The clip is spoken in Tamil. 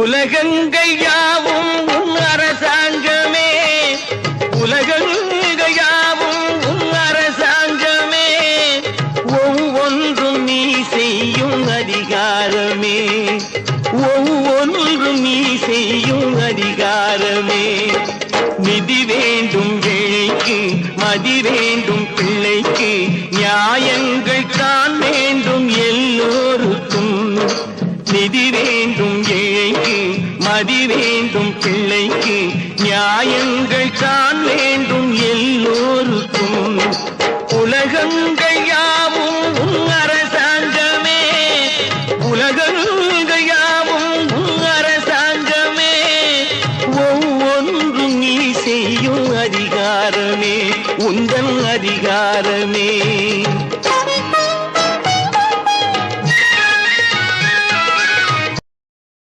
உலகங்கள் யாவும் உன் அரசாங்கமே, உலகங்கள் யாவும் உன் அரசாங்கமே, ஒவ்வொன்றும் நீ செய்யும் அதிகாரமே, ஒவ்வொன்றும் நீ செய்யும் அதிகாரமே. நிதி வேண்டும் ஏழைக்கு, மதி வேண்டும் பிள்ளைக்கு, நியாயங்கள் தான் வேண்டும் எல்லோருக்கும். நிதி வேண்டும் ஏழைக்கு, மதி வேண்டும் பிள்ளைக்கு, நியாயங்கள் தான் வேண்டும் எல்லோருக்கும். உலகங்கள் யாவும் உன் அரசாங்கமே, உலகங்கள் யாவும் உன் அரசாங்கமே, ஒவ்வொன்றும் நீ செய்யும் அதிகாரமே, உந்தன் அதிகாரமே.